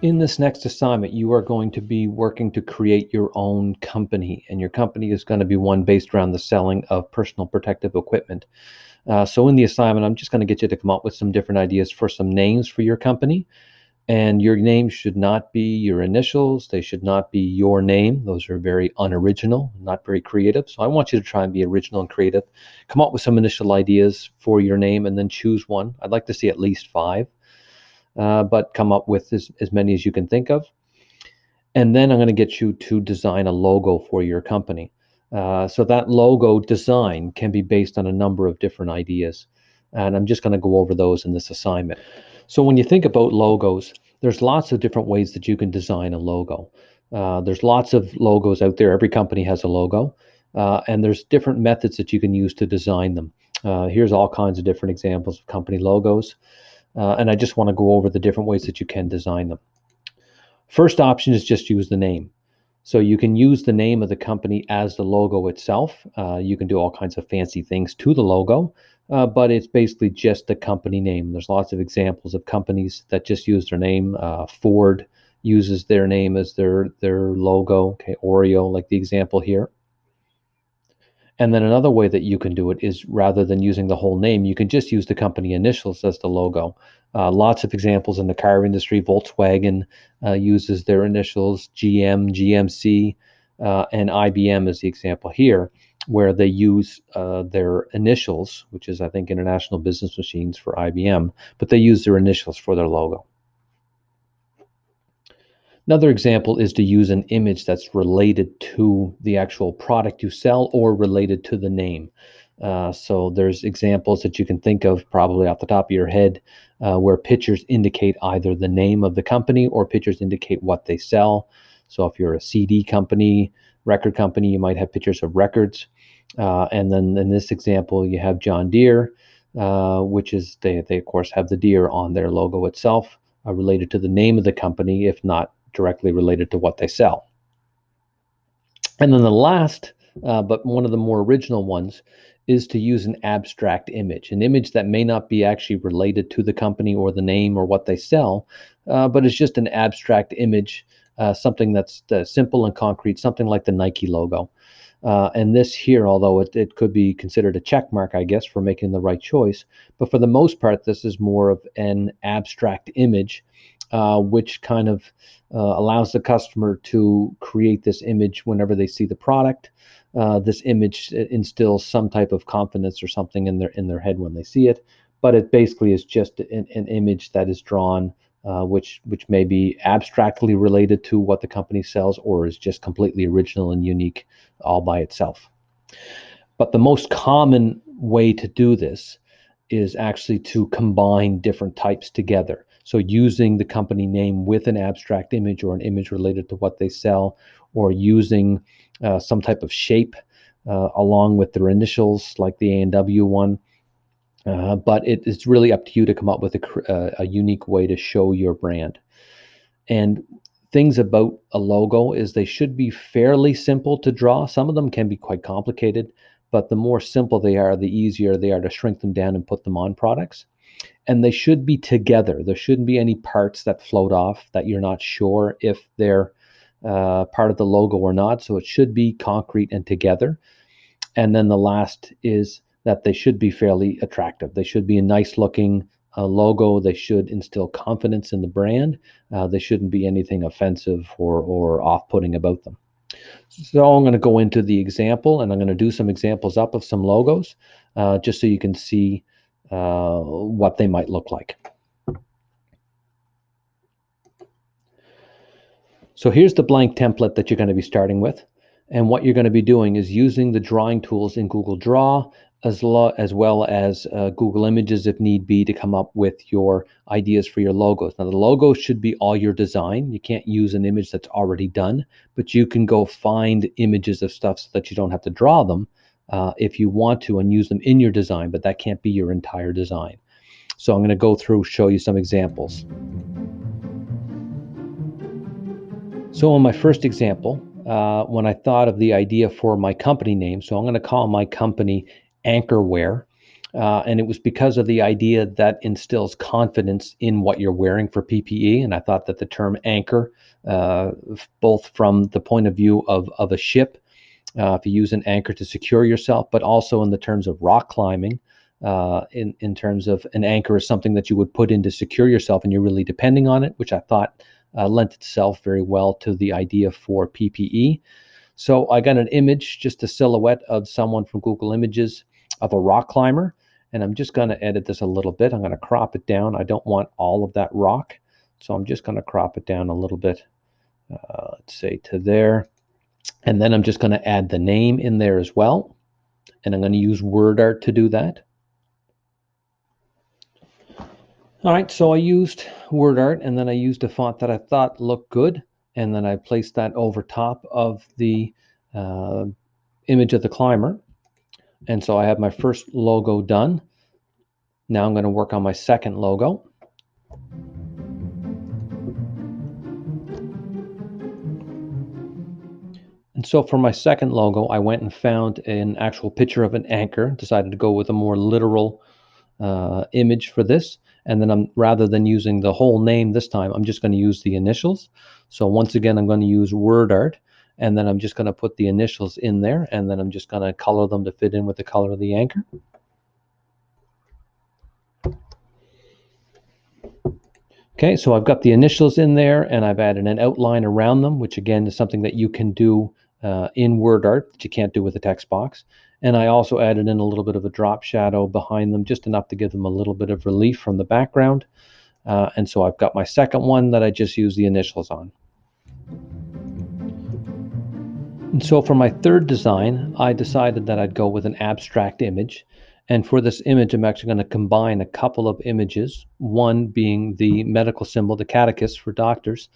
In this next assignment, you are going to be working to create your own company, and your company is going to be one based around the selling of personal protective equipment. So in the assignment, I'm just going to get you to come up with some different ideas for some names for your company. And your name should not be your initials. They should not be your name. Those are very unoriginal, not very creative. So I want you to try and be original and creative. Come up with some initial ideas for your name and then choose one. I'd like to see at least five, but come up with as many as you can think of. And then I'm going to get you to design a logo for your company. So that logo design can be based on a number of different ideas. And I'm just going to go over those in this assignment. So when you think about logos, there's lots of different ways that you can design a logo. There's lots of logos out there. Every company has a logo. And there's different methods that you can use to design them. Here's all kinds of different examples of company logos. And I just want to go over the different ways that you can design them. First option is just use the name. So you can use the name of the company as the logo itself. You can do all kinds of fancy things to the logo, but it's basically just the company name. There's lots of examples of companies that just use their name. Ford uses their name as their logo. Okay, Oreo, like the example here. And then another way that you can do it is rather than using the whole name, you can just use the company initials as the logo. Lots of examples in the car industry. Volkswagen uses their initials, GM, GMC, and IBM is the example here, where they use their initials, which is, I think, International Business Machines for IBM, but they use their initials for their logo. Another example is to use an image that's related to the actual product you sell or related to the name. So there's examples that you can think of probably off the top of your head where pictures indicate either the name of the company or pictures indicate what they sell. So if you're a CD company, record company, you might have pictures of records. And then in this example, you have John Deere, which is they of course have the deer on their logo itself, related to the name of the company, if not directly related to what they sell. And then the last, but one of the more original ones, is to use an abstract image, an image that may not be actually related to the company or the name or what they sell, but it's just an abstract image, something that's simple and concrete, something like the Nike logo. And this here, although it could be considered a check mark, I guess, for making the right choice, but for the most part, this is more of an abstract image, which kind of allows the customer to create this image whenever they see the product. This image instills some type of confidence or something in their head when they see it, but it basically is just an image that is drawn, which may be abstractly related to what the company sells or is just completely original and unique all by itself. But the most common way to do this is actually to combine different types together. So using the company name with an abstract image or an image related to what they sell, or using some type of shape along with their initials, like the A&W one. But it's really up to you to come up with a unique way to show your brand. And things about a logo is they should be fairly simple to draw. Some of them can be quite complicated, but the more simple they are, the easier they are to shrink them down and put them on products. And they should be together. There shouldn't be any parts that float off that you're not sure if they're part of the logo or not. So it should be concrete and together. And then the last is that they should be fairly attractive. They should be a nice looking logo. They should instill confidence in the brand. They shouldn't be anything offensive or off-putting about them. So I'm going to go into the example, and I'm going to do some examples up of some logos, just so you can see what they might look like. So here's the blank template that you're going to be starting with. And what you're going to be doing is using the drawing tools in Google Draw, as well as Google Images if need be, to come up with your ideas for your logos. Now the logo should be all your design. You can't use an image that's already done, but you can go find images of stuff so that you don't have to draw them if you want to, and use them in your design, but that can't be your entire design. So I'm going to go through, show you some examples. So in my first example, when I thought of the idea for my company name, so I'm going to call my company Anchorware. And it was because of the idea that instills confidence in what you're wearing for PPE. And I thought that the term anchor, both from the point of view of a ship, if you use an anchor to secure yourself, but also in the terms of rock climbing, in terms of an anchor is something that you would put in to secure yourself and you're really depending on it, which I thought lent itself very well to the idea for PPE. So I got an image, just a silhouette of someone from Google Images of a rock climber. And I'm just going to edit this a little bit. I'm going to crop it down. I don't want all of that rock. So I'm just going to crop it down a little bit, let's say to there. And then I'm just going to add the name in there as well. And I'm going to use WordArt to do that. All right, so I used WordArt, and then I used a font that I thought looked good. And then I placed that over top of the image of the climber. And so I have my first logo done. Now I'm going to work on my second logo. And so for my second logo, I went and found an actual picture of an anchor, decided to go with a more literal image for this. And then rather than using the whole name this time, I'm just going to use the initials. So once again, I'm going to use WordArt, and then I'm just going to put the initials in there, and then I'm just going to color them to fit in with the color of the anchor. Okay, so I've got the initials in there, and I've added an outline around them, which again is something that you can do in WordArt that you can't do with a text box. And I also added in a little bit of a drop shadow behind them, just enough to give them a little bit of relief from the background. And so I've got my second one that I just used the initials on. And so for my third design, I decided that I'd go with an abstract image. And for this image, I'm actually going to combine a couple of images, one being the medical symbol, the catechist for doctors,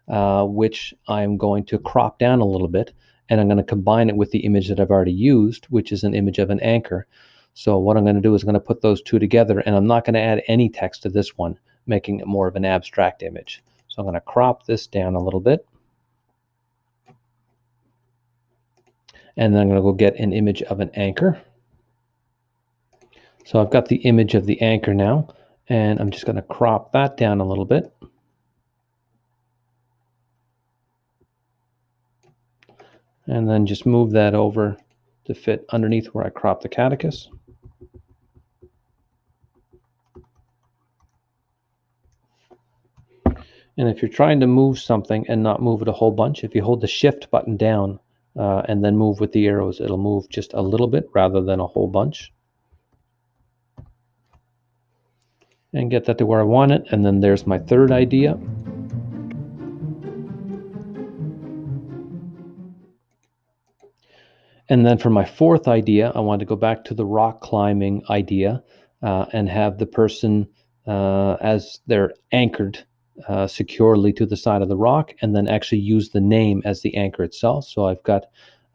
which I'm going to crop down a little bit. And I'm going to combine it with the image that I've already used, which is an image of an anchor. So what I'm going to do is I'm going to put those two together, and I'm not going to add any text to this one, making it more of an abstract image. So I'm going to crop this down a little bit. And then I'm going to go get an image of an anchor. So I've got the image of the anchor now, and I'm just going to crop that down a little bit. And then just move that over to fit underneath where I cropped the catechist. And if you're trying to move something and not move it a whole bunch, if you hold the shift button down and then move with the arrows, it'll move just a little bit rather than a whole bunch. And get that to where I want it. And then there's my third idea. And then for my fourth idea, I want to go back to the rock climbing idea and have the person as they're anchored securely to the side of the rock, and then actually use the name as the anchor itself. So I've got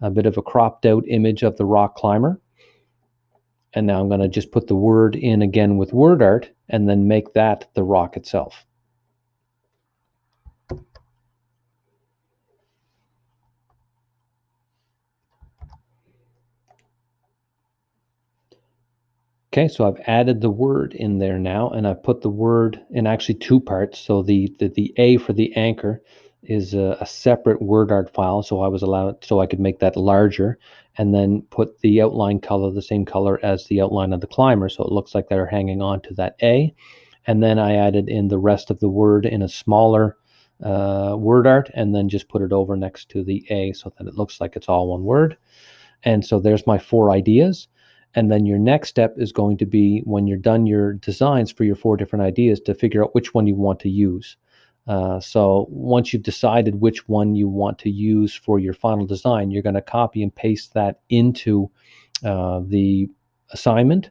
a bit of a cropped out image of the rock climber. And now I'm going to just put the word in again with WordArt and then make that the rock itself. Okay, so I've added the word in there now, and I've put the word in actually two parts. So the A for the anchor is a separate WordArt file, so I was allowed, so I could make that larger, and then put the outline color the same color as the outline of the climber, so it looks like they're hanging on to that A. And then I added in the rest of the word in a smaller WordArt, and then just put it over next to the A so that it looks like it's all one word. And so there's my four ideas. And then your next step is going to be, when you're done your designs for your four different ideas, to figure out which one you want to use. So once you've decided which one you want to use for your final design, you're going to copy and paste that into the assignment.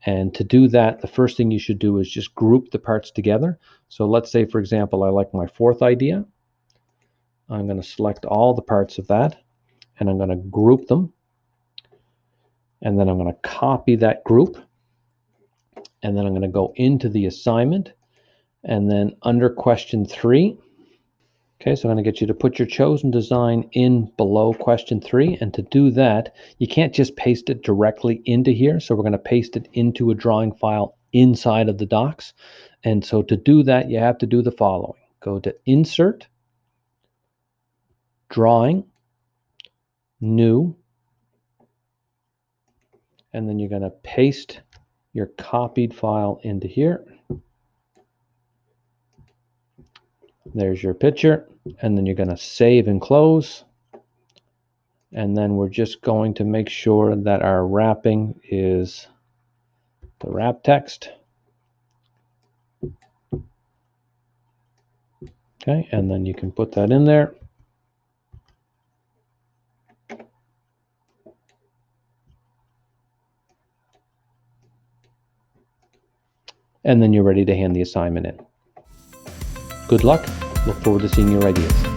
And to do that, the first thing you should do is just group the parts together. So let's say, for example, I like my fourth idea. I'm going to select all the parts of that, and I'm going to group them. And then I'm going to copy that group, and then I'm going to go into the assignment, and then under question 3, Okay, so I'm going to get you to put your chosen design in below question 3. And to do that, you can't just paste it directly into here. So we're going to paste it into a drawing file inside of the docs. And so to do that, you have to do the following. Go to Insert, Drawing, New, and then you're going to paste your copied file into here. There's your picture, and then you're going to save and close. And then we're just going to make sure that our wrapping is the wrap text. Okay, and then you can put that in there. And then you're ready to hand the assignment in. Good luck. Look forward to seeing your ideas.